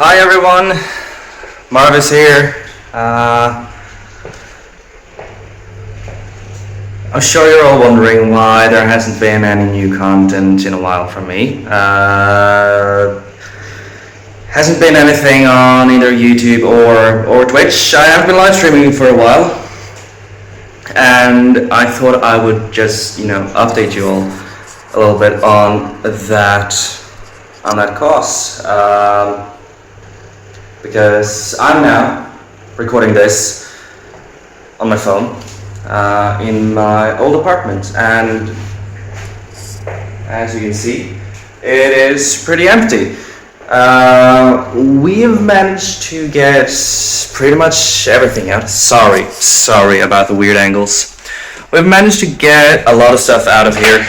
Hi everyone, Marvis here. I'm sure you're all wondering why there hasn't been any new content in a while from me. Hasn't been anything on either YouTube or Twitch. I have been live streaming for a while, and I thought I would just update you all a little bit on that cause. Because I'm now recording this on my phone in my old apartment, and as you can see, it is pretty empty. We have managed to get pretty much everything out. Sorry about the weird angles. We've managed to get a lot of stuff out of here.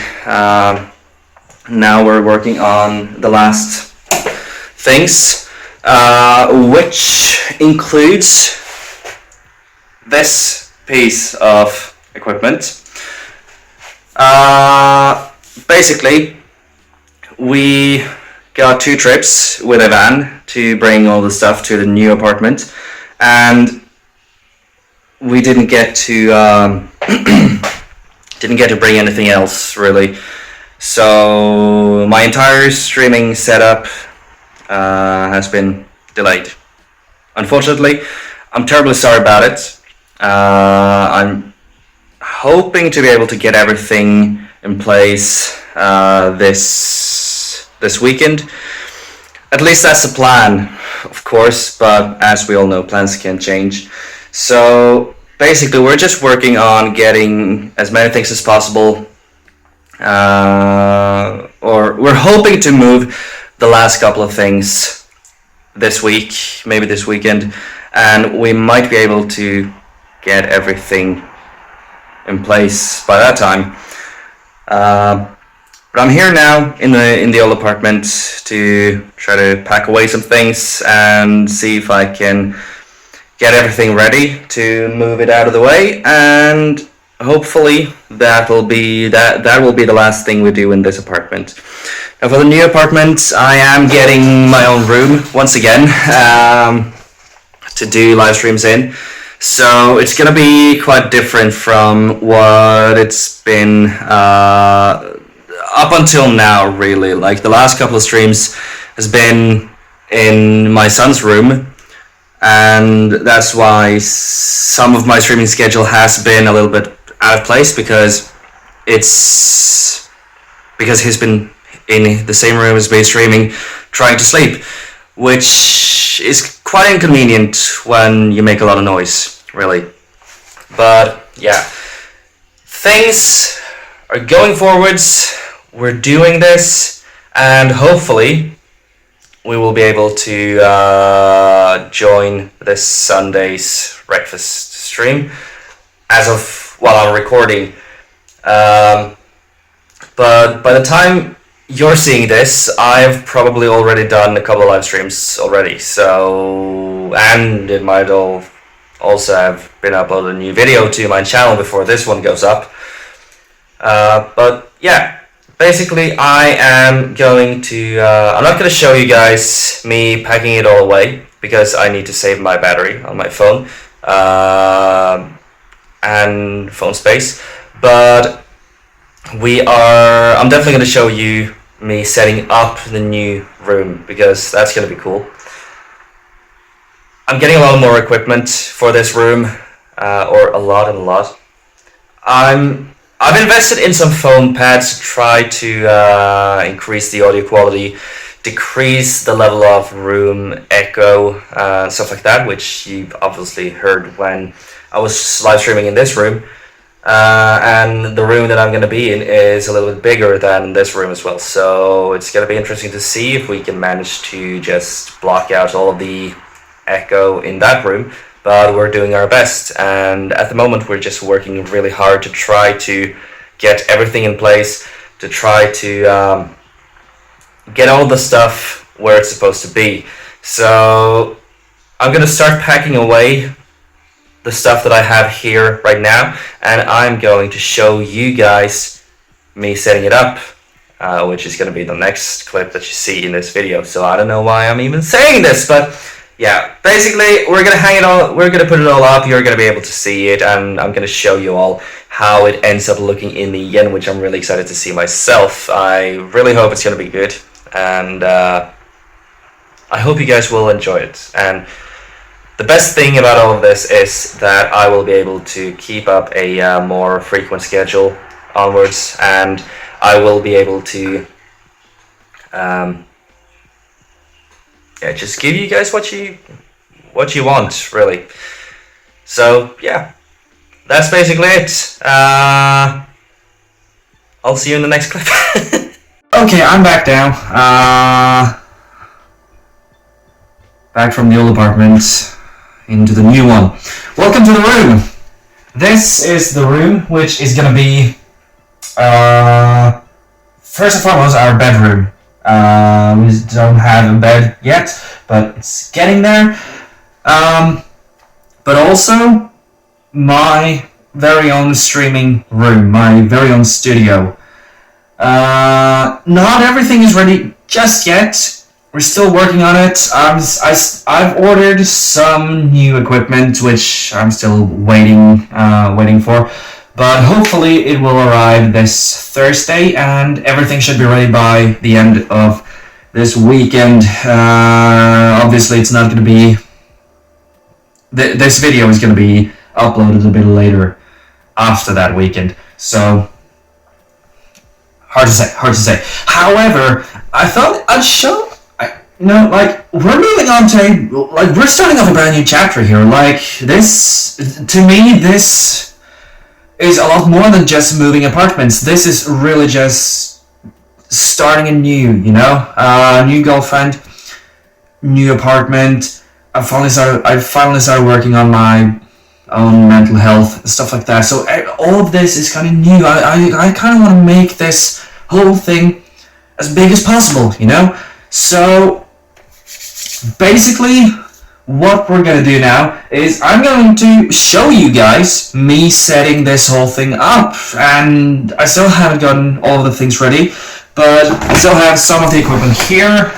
Now we're working on the last things. Which includes this piece of equipment. Basically, we got 2 trips with a van to bring all the stuff to the new apartment, and we didn't get to bring anything else really. So my entire streaming setup has been delayed. Unfortunately, I'm terribly sorry about it. I'm hoping to be able to get everything in place this weekend. At least that's the plan, of course, but as we all know, plans can change. So basically, we're just working on getting as many things as possible, or we're hoping to move the last couple of things this week, maybe this weekend, and we might be able to get everything in place by that time. But I'm here now in the old apartment to try to pack away some things and see if I can get everything ready to move it out of the way, and hopefully that will be the last thing we do in this apartment. Now for the new apartment, I am getting my own room once again to do live streams in. So it's gonna be quite different from what it's been up until now, really. Like the last couple of streams has been in my son's room, and that's why some of my streaming schedule has been a little bit out of place, because he's been in the same room as me streaming, trying to sleep, which is quite inconvenient when you make a lot of noise, really. But yeah, things are going forwards. We're doing this, and hopefully we will be able to join this Sunday's breakfast stream as of while I'm recording. But by the time you're seeing this, I've probably already done a couple of live streams already. So, and it might also have been uploaded a new video to my channel before this one goes up. But yeah, basically I am going to, I'm not going to show you guys me packing it all away, because I need to save my battery on my phone and phone space. But I'm definitely going to show you me setting up the new room, because that's going to be cool. I'm getting a lot more equipment for this room, or a lot. I've invested in some foam pads to try to increase the audio quality, decrease the level of room echo, stuff like that, which you've obviously heard when I was live streaming in this room. And the room that I'm going to be in is a little bit bigger than this room as well, so it's going to be interesting to see if we can manage to just block out all of the echo in that room. But we're doing our best, and at the moment we're just working really hard to try to get everything in place, to try to get all the stuff where it's supposed to be. So I'm going to start packing away the stuff that I have here right now, and I'm going to show you guys me setting it up which is going to be the next clip that you see in this video. So I don't know why I'm even saying this, but yeah, basically we're gonna hang it all, we're gonna put it all up, you're gonna be able to see it, and I'm gonna show you all how it ends up looking in the end, which I'm really excited to see myself. I really hope it's gonna be good, and I hope you guys will enjoy it. And the best thing about all of this is that I will be able to keep up a more frequent schedule onwards, and I will be able to yeah, just give you guys what you want, really. So yeah, that's basically it. I'll see you in the next clip. Okay, I'm back now. Back from the old apartment into the new one. Welcome to the room. This is the room, which is gonna be first and foremost our bedroom. We don't have a bed yet, but it's getting there. But also my very own streaming room, my very own studio. Not everything is ready just yet. We're still working on it. I've ordered some new equipment, which I'm still waiting for. But hopefully it will arrive this Thursday, and everything should be ready by the end of this weekend. Obviously, it's not going to be... This video is going to be uploaded a bit later after that weekend. So, hard to say. However, I thought I'd show... we're moving on to... we're starting off a brand new chapter here. This... To me, this is a lot more than just moving apartments. This is really just starting anew, new girlfriend, new apartment. I finally started working on my own mental health, stuff like that. So all of this is kind of new. I kind of want to make this whole thing as big as possible, So basically, what we're gonna do now is I'm going to show you guys me setting this whole thing up, and I still haven't gotten all of the things ready, but I still have some of the equipment here,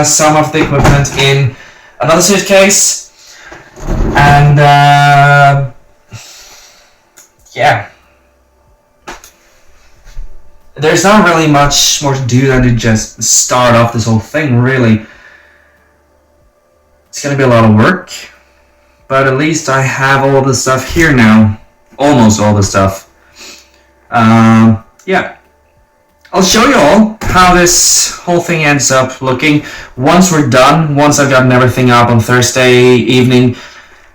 some of the equipment in another suitcase, and yeah, there's not really much more to do than to just start off this whole thing, really. It's gonna be a lot of work, but at least I have all the stuff here now. Almost all the stuff. Yeah. I'll show you all how this whole thing ends up looking. Once we're done, once I've gotten everything up on Thursday evening,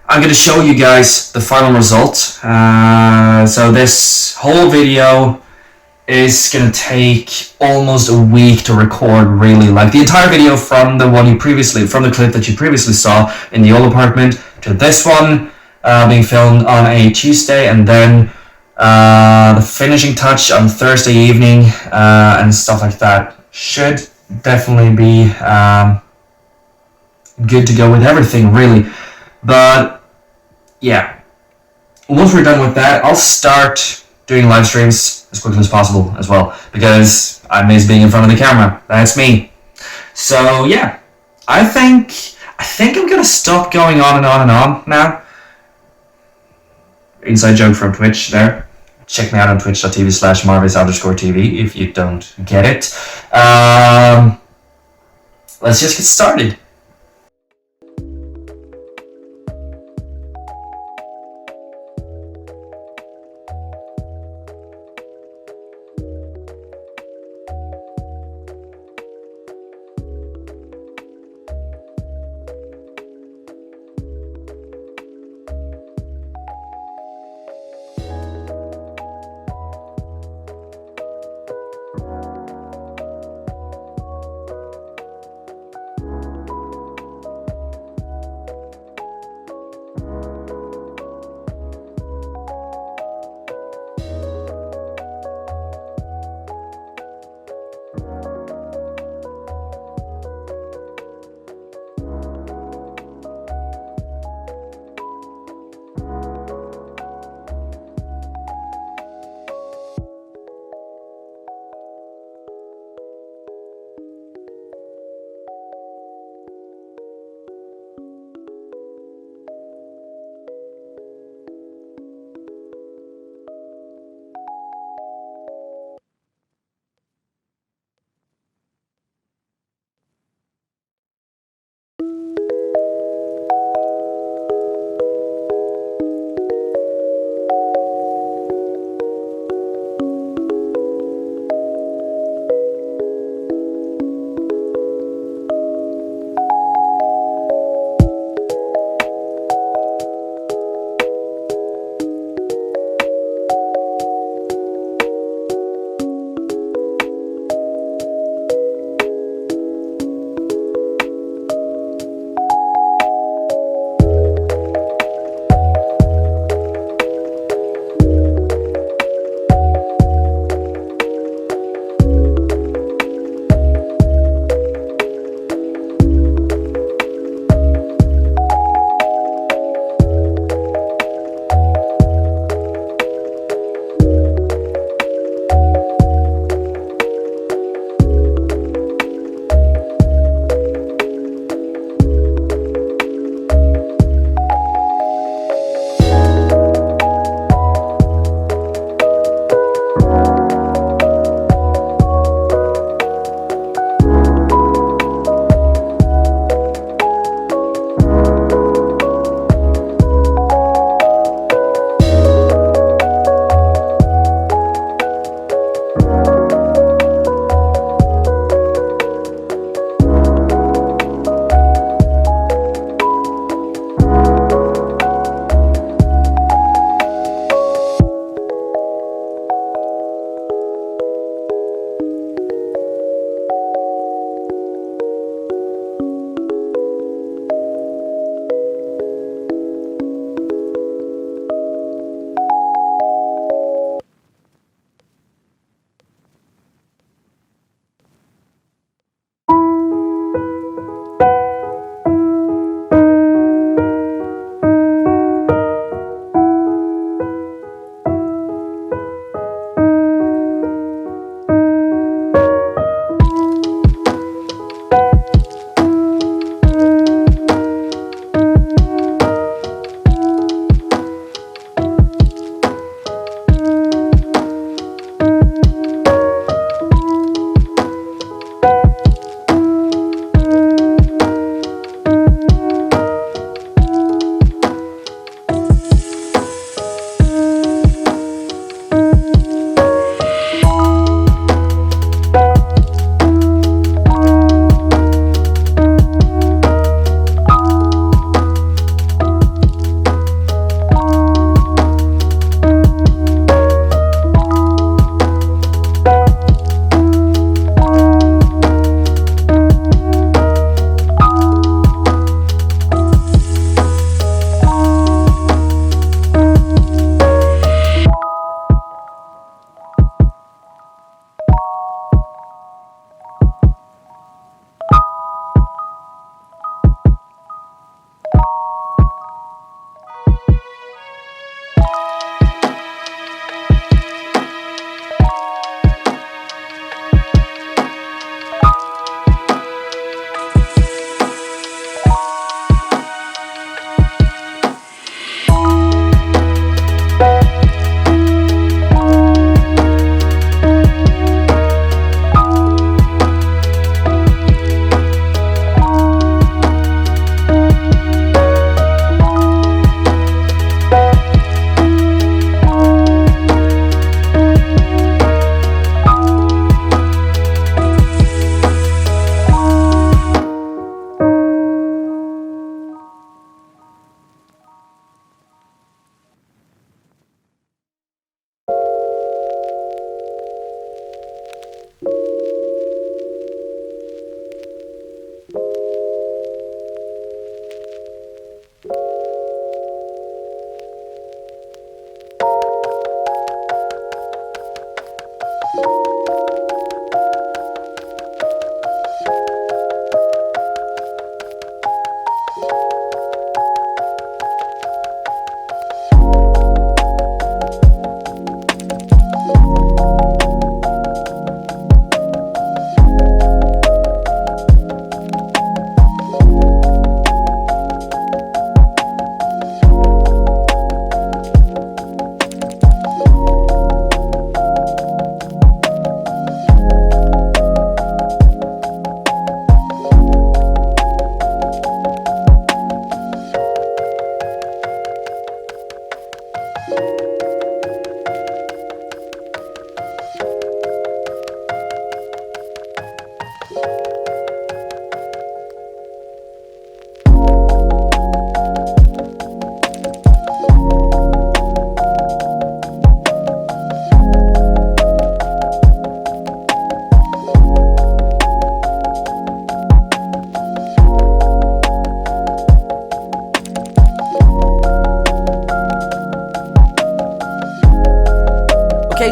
I'm gonna show you guys the final result. So this whole video is gonna take almost a week to record, really. The entire video from the clip that you previously saw in the old apartment to this one being filmed on a Tuesday, and then the finishing touch on Thursday evening, and stuff like that. Should definitely be good to go with everything, really. But yeah, once we're done with that, I'll start doing live streams as quickly as possible as well, because I miss being in front of the camera. That's me. So yeah, I think I'm gonna stop going on and on and on now. Inside joke from Twitch there. Check me out on twitch.tv/marvis_tv if you don't get it. Let's just get started.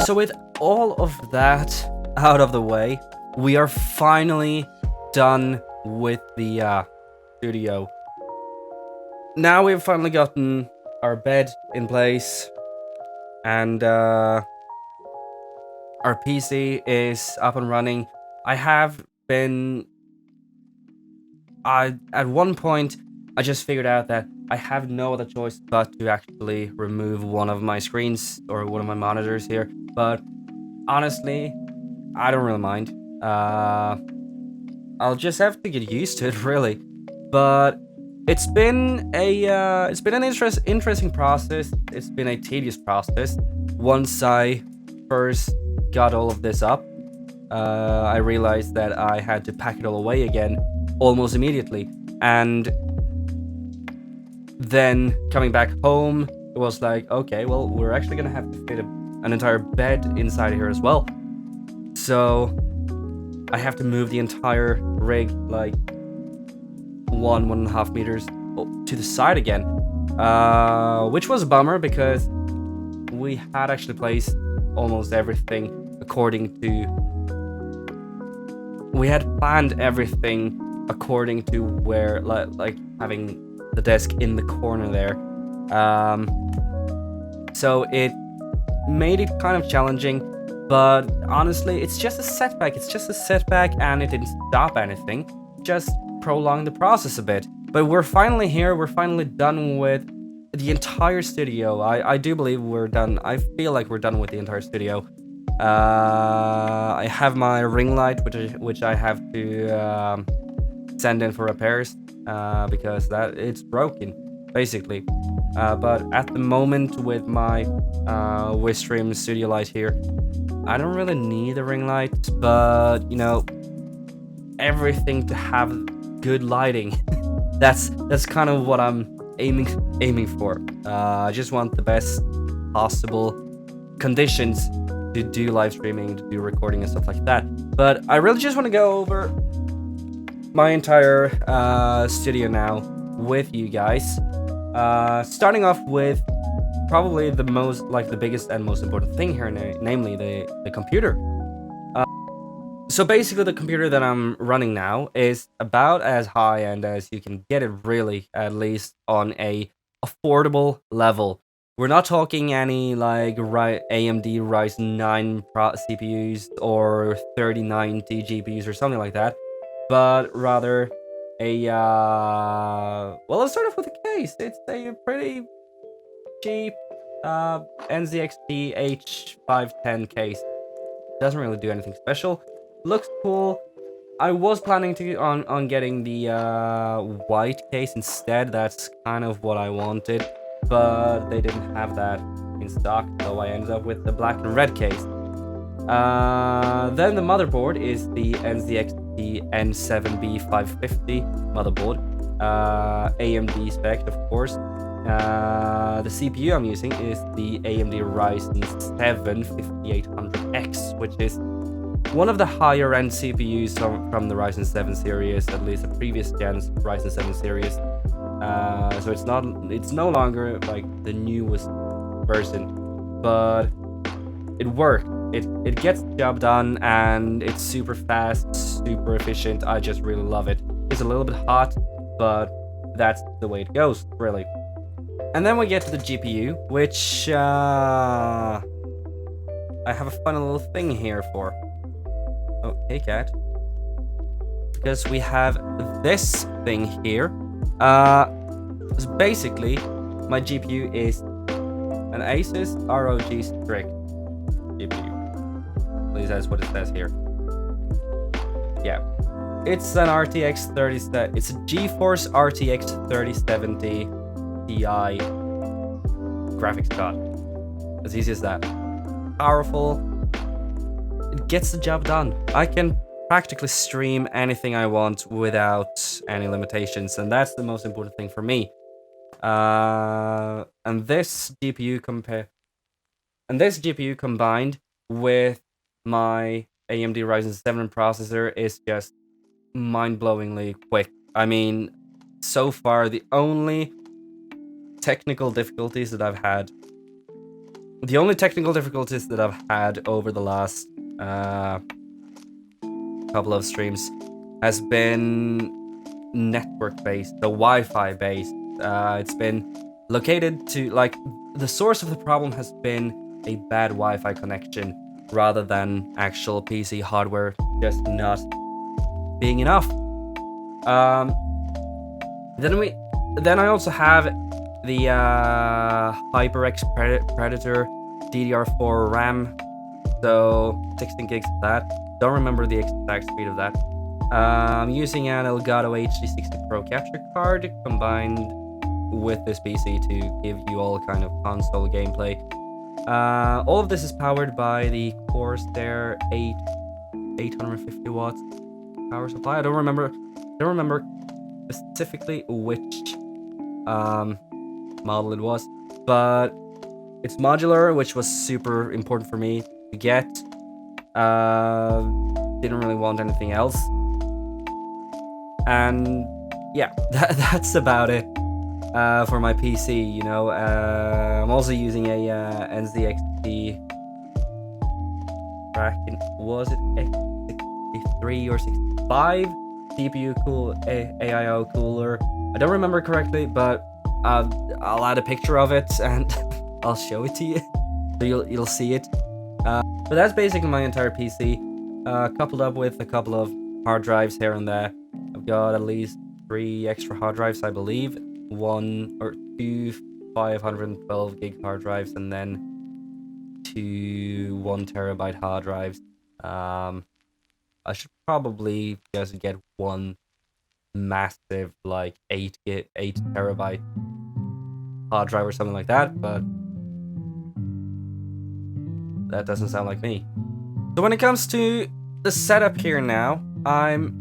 So with all of that out of the way, we are finally done with the studio. Now we've finally gotten our bed in place, and our PC is up and running. I have been... at one point, I just figured out that I have no other choice but to actually remove one of my screens or one of my monitors here. But honestly, I don't really mind. I'll just have to get used to it, really. But it's been an interesting process. It's been a tedious process. Once I first got all of this up, I realized that I had to pack it all away again almost immediately. And then coming back home, it was like, okay, well, we're actually gonna have to fit an entire bed inside here as well. So I have to move the entire rig like 1.5 meters to the side again, which was a bummer because we had actually placed almost everything according to... We had planned everything according to where, like having the desk in the corner there. So it made it kind of challenging, but honestly, it's just a setback. It's just a setback, and it didn't stop anything. Just prolonged the process a bit. But we're finally here. We're finally done with the entire studio. I do believe we're done. I feel like we're done with the entire studio. I have my ring light, which I have to send in for repairs because it's broken, basically. But at the moment, with my livestream studio light here, I don't really need a ring light, but you know, everything to have good lighting. that's kind of what I'm aiming for. I just want the best possible conditions to do live streaming, to do recording and stuff like that. But I really just want to go over my entire studio now with you guys. Starting off with probably the biggest and most important thing here, namely the computer. So basically, the computer that I'm running now is about as high-end as you can get it, really, at least on a affordable level. We're not talking any like AMD Ryzen 9 CPUs or 3090 GPUs or something like that, but rather a well, let's start off with a case. It's a pretty cheap NZXT H510 case. Doesn't really do anything special. Looks cool. I was planning to on getting the white case instead. That's kind of what I wanted, but they didn't have that in stock, so I ended up with the black and red case. Then the motherboard is the NZXT N7B550 motherboard, AMD spec, of course. The CPU I'm using is the AMD Ryzen 7 5800X, which is one of the higher end CPUs from the Ryzen 7 series, at least the previous gen's Ryzen 7 series. So it's no longer like the newest version, but it worked. It gets the job done, and it's super fast, super efficient. I just really love it. It's a little bit hot, but that's the way it goes, really. And then we get to the GPU, which I have a fun little thing here for. Oh, hey cat. Because we have this thing here. So basically, my GPU is an Asus ROG Strix GPU. At least that's what it says here. Yeah. It's an RTX 3070. It's a GeForce RTX 3070 Ti graphics card. As easy as that. Powerful. It gets the job done. I can practically stream anything I want without any limitations, and that's the most important thing for me. And this GPU combined with my AMD Ryzen 7 processor is just mind-blowingly quick. I mean, so far the only technical difficulties that I've had the only technical difficulties that I've had over the last couple of streams has been network-based, the Wi-Fi based. It's been located to, like, the source of the problem has been a bad Wi-Fi connection rather than actual PC hardware just not being enough. Then I also have the HyperX Predator DDR4 RAM, so 16 gigs of that. Don't remember the exact speed of that. I'm using an Elgato HD60 Pro capture card combined with this PC to give you all kind of console gameplay. All of this is powered by the Corsair 850 watts power supply. I don't remember specifically which model it was, but it's modular, which was super important for me to get. Didn't really want anything else, and yeah, that's about it for my PC. You know, I'm also using a NZXT was it X63 or 65 CPU AIO cooler? I don't remember correctly, but I'll add a picture of it and I'll show it to you, so you'll see it. But that's basically my entire PC, coupled up with a couple of hard drives here and there. I've got at least 3 extra hard drives, I believe. 1 or 2 512 gig hard drives, and then 2 1 terabyte hard drives. I should probably just get one massive, like 8 terabyte hard drive or something like that, but that doesn't sound like me. So when it comes to the setup here now, I'm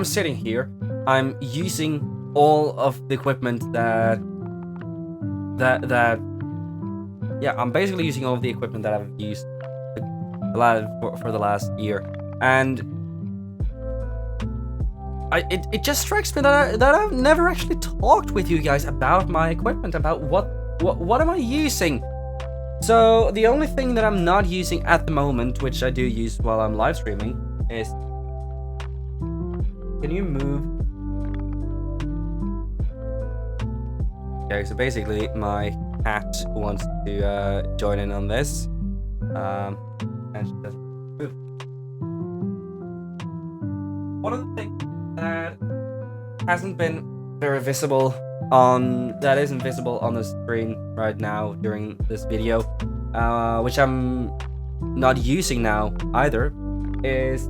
sitting here. I'm using all of the equipment I'm basically using all of the equipment that I've used for the last year, and it just strikes me that I've never actually talked with you guys about my equipment, about what am I using. So the only thing that I'm not using at the moment, which I do use while I'm live streaming, is, can you move? Okay, so basically my cat wants to join in on this, and she doesn't move. One of the things that hasn't been very visible that isn't visible on the screen right now during this video, which I'm not using now either, is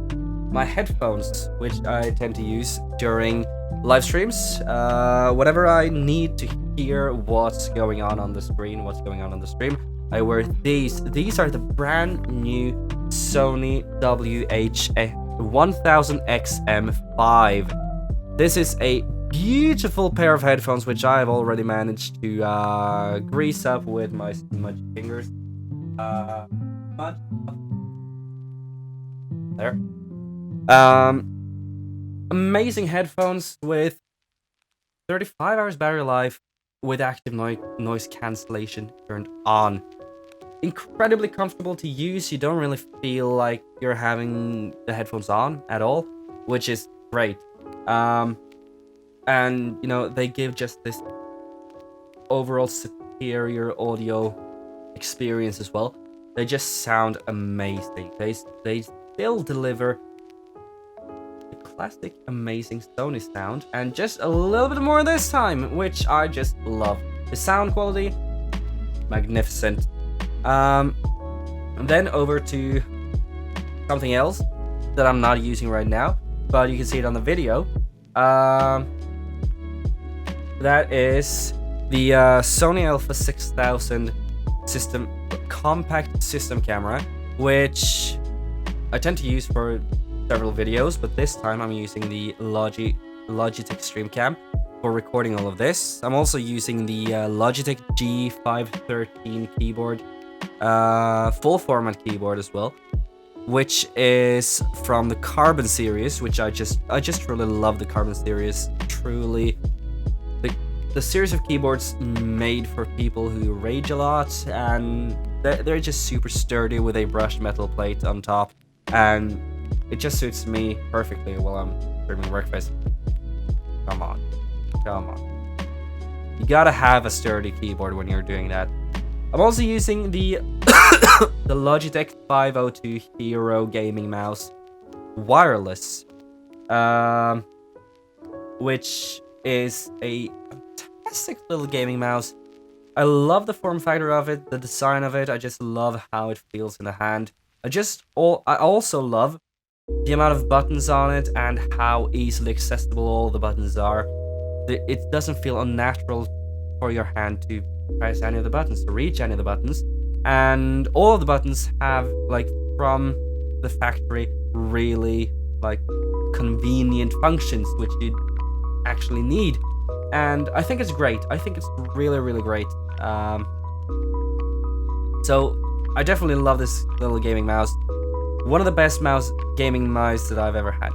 my headphones, which I tend to use during live streams. Whenever I need to hear what's going on the screen, I wear these. These are the brand new Sony WH-1000XM5. This is a beautiful pair of headphones, which I have already managed to grease up with my smudgy fingers. There. Amazing headphones with 35 hours battery life with active noise cancellation turned on. Incredibly comfortable to use. You don't really feel like you're having the headphones on at all, which is great. And you know, they give just this overall superior audio experience as well. They just sound amazing. They still deliver the classic amazing Sony sound, and just a little bit more this time, which I just love. The sound quality, magnificent. And then over to something else that I'm not using right now, but you can see it on the video. That is the Sony Alpha 6000 compact system camera, which I tend to use for several videos, but this time I'm using the Logitech StreamCam for recording all of this. I'm also using the Logitech G513 keyboard, full format keyboard as well, which is from the Carbon series, which I just really love the Carbon series. Truly, the the series of keyboards made for people who rage a lot, and they're just super sturdy with a brushed metal plate on top, and it just suits me perfectly while I'm streaming breakfast. Come on. You gotta have a sturdy keyboard when you're doing that. I'm also using the the Logitech 502 Hero gaming mouse wireless, which is a fantastic little gaming mouse. I love the form factor of it, the design of it. I just love how it feels in the hand. I also love the amount of buttons on it and how easily accessible all the buttons are. It doesn't feel unnatural for your hand to press any of the buttons, to reach any of the buttons. And all of the buttons have, like, from the factory, really, like, convenient functions which you actually need. And I think it's great. I think it's really, really great. So I definitely love this little gaming mouse. One of the best gaming mice that I've ever had.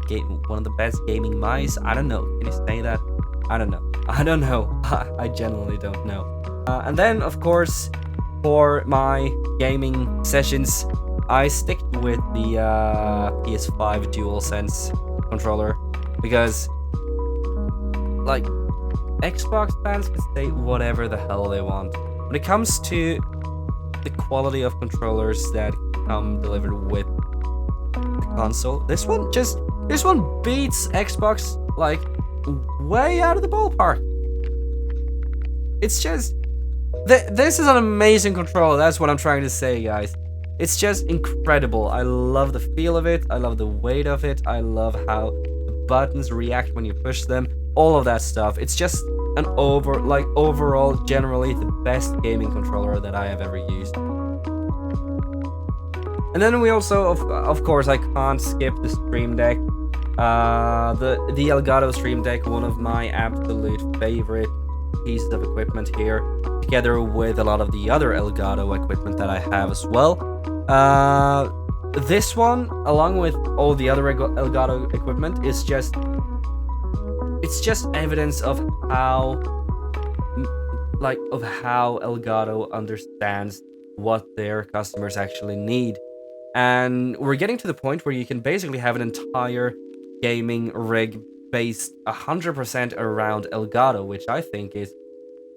One of the best gaming mice? I don't know. Can you say that? I don't know. I genuinely don't know. And then, of course, for my gaming sessions, I stick with the PS5 DualSense controller because, like, Xbox fans can say whatever the hell they want. When it comes to the quality of controllers that come delivered with the console, this one beats Xbox, like, way out of the ballpark. It's just this is an amazing controller. That's what I'm trying to say, guys. It's just incredible. I love the feel of it. I love the weight of it. I love how the buttons react when you push them. All of that stuff. It's just an overall, generally the best gaming controller that I have ever used. And then we also, of course, I can't skip the Stream Deck. The Elgato Stream Deck, one of my absolute favorite pieces of equipment here, together with a lot of the other Elgato equipment that I have as well. This one, along with all the other Elgato equipment, is just evidence of how Elgato understands what their customers actually need. And we're getting to the point where you can basically have an entire gaming rig based 100% around Elgato, which I think is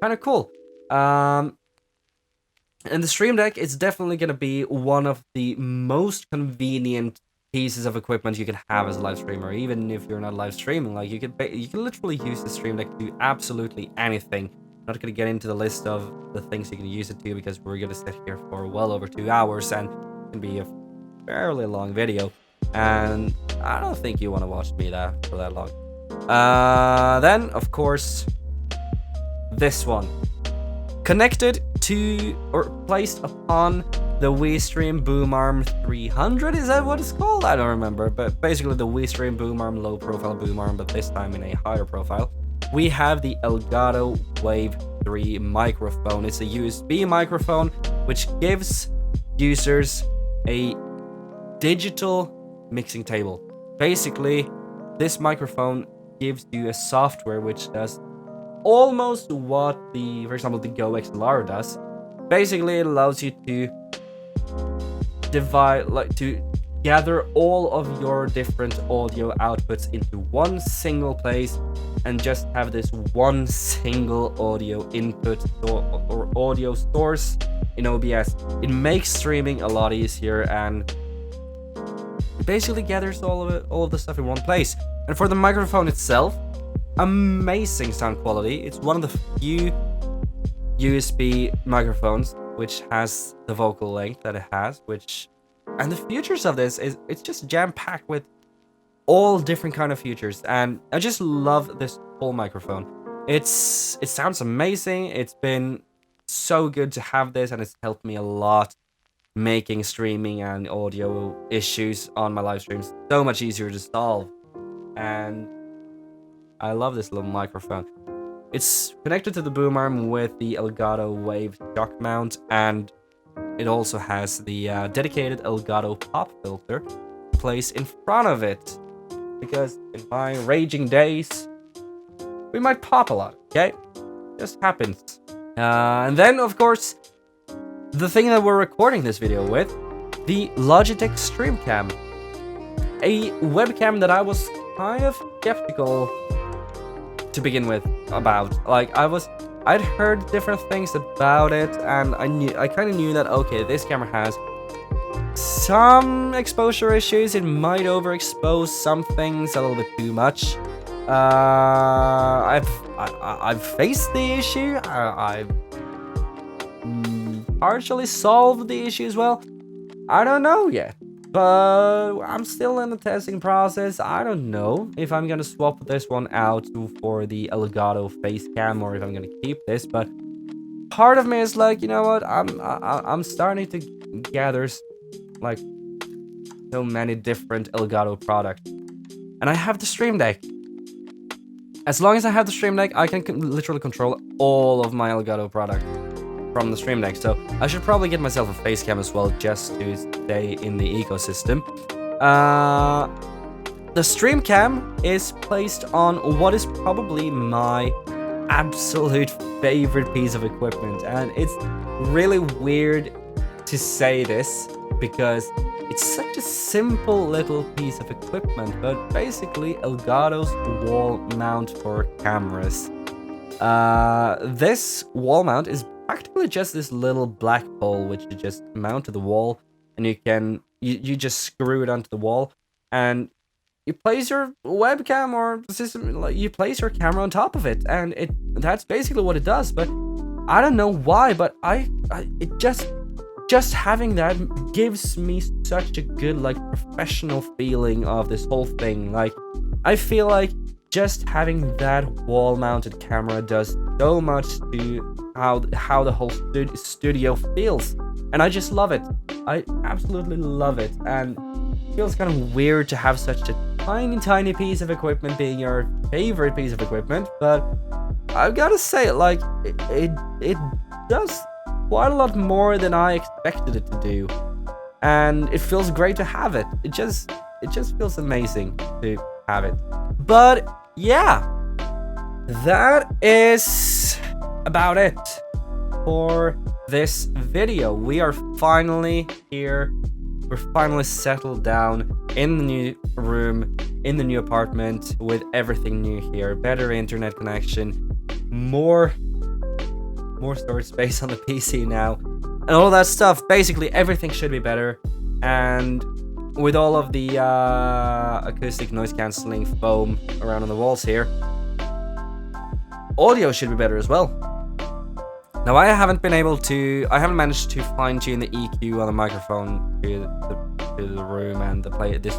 kind of cool. And the Stream Deck is definitely going to be one of the most convenient pieces of equipment you can have as a live streamer. Even if you're not live streaming, like, you can literally use the Stream Deck to do absolutely anything. I'm not going to get into the list of the things you can use it to because we're going to sit here for well over 2 hours and it can be a fairly long video. And I don't think you want to watch me for that long. Then, of course, this one. Connected to, or placed upon, the WeStream Boom Arm 300, is that what it's called? I don't remember, but basically the WeStream Boom Arm, low profile boom arm, but this time in a higher profile. We have the Elgato Wave 3 microphone. It's a USB microphone, which gives users a digital mixing table. Basically, this microphone gives you a software which does almost what for example, the Go XLR does. Basically, it allows you to gather all of your different audio outputs into one single place and just have this one single audio input or audio source in OBS. It makes streaming a lot easier, and it basically gathers all of the stuff in one place. And for the microphone itself, amazing sound quality. It's one of the few USB microphones which has the vocal length that it has, and the features of this it's just jam-packed with all different kind of features, and I just love this whole microphone. It sounds amazing. It's been so good to have this, and it's helped me a lot making streaming and audio issues on my live streams so much easier to solve. And I love this little microphone. It's connected to the boom arm with the Elgato Wave shock mount, and it also has the dedicated Elgato pop filter placed in front of it, because in my raging days, we might pop a lot, okay? just happens. And then, of course, the thing that we're recording this video with, the Logitech StreamCam. A webcam that I was kind of skeptical to begin with about. Like, I'd heard different things about it, and I kind of knew that, okay, this camera has some exposure issues. It might overexpose some things a little bit too much. I've faced the issue. I've partially solved the issue as well. I don't know yet, but I'm still in the testing process. I don't know if I'm gonna swap this one out for the Elgato face cam or if I'm gonna keep this. But part of me is like, you know what? I'm starting to gather like so many different Elgato products, and I have the Stream Deck. As long as I have the Stream Deck, I can literally control all of my Elgato products from the Stream Deck. So I should probably get myself a face cam as well, just to stay in the ecosystem. The Stream Cam is placed on what is probably my absolute favorite piece of equipment, and it's really weird to say this because it's such a simple little piece of equipment, but basically Elgato's wall mount for cameras. This wall mount is practically just this little black pole which you just mount to the wall, and you just screw it onto the wall, and you place your webcam or system, like you place your camera on top of it, and that's basically what it does. But I don't know why, but it just having that gives me such a good, like, professional feeling of this whole thing. Like, I feel like just having that wall-mounted camera does so much to how the whole studio feels, and I just love it. I absolutely love it, and it feels kind of weird to have such a tiny piece of equipment being your favorite piece of equipment, but I've gotta say, like, it does quite a lot more than I expected it to do, and it feels great to have it. It just feels amazing to have it. But yeah, that is about it for this video. We are finally here. We're finally settled down in the new room, in the new apartment, with everything new here. Better internet connection, more storage space on the PC now, and all that stuff. Basically, everything should be better. And with all of the acoustic noise cancelling foam around on the walls here, audio should be better as well. Now, I haven't managed to fine-tune the EQ on the microphone to the room and this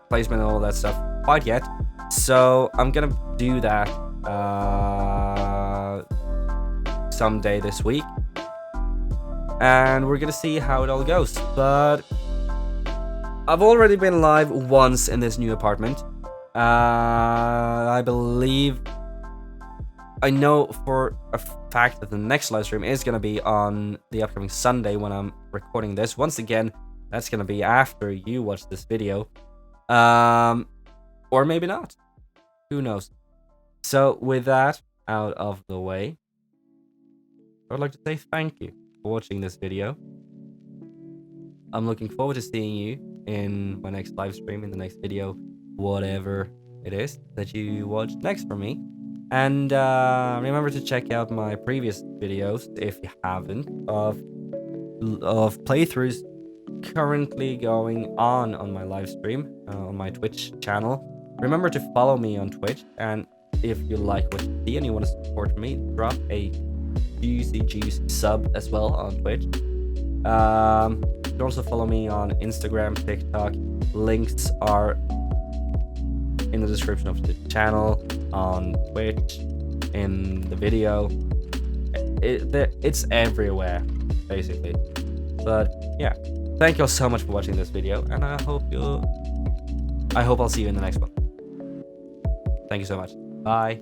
placement and all that stuff quite yet. So I'm gonna do that someday this week, and we're gonna see how it all goes. But I've already been live once in this new apartment. I believe I know for a fact that the next live stream is going to be on the upcoming Sunday when I'm recording this. Once again, that's going to be after you watch this video. Or maybe not. Who knows? So with that out of the way, I would like to say thank you for watching this video. I'm looking forward to seeing you in my next live stream, in the next video, whatever it is that you watch next from me. And remember to check out my previous videos, if you haven't, of playthroughs currently going on my live stream, on my Twitch channel. Remember to follow me on Twitch, and if you like what you see and you want to support me, drop a juice sub as well on Twitch. You can also follow me on Instagram, TikTok. Links are in the description of the channel, on Twitch, in the video. It's everywhere, basically. But yeah, thank you all so much for watching this video, and I hope I'll see you in the next one. Thank you so much. Bye.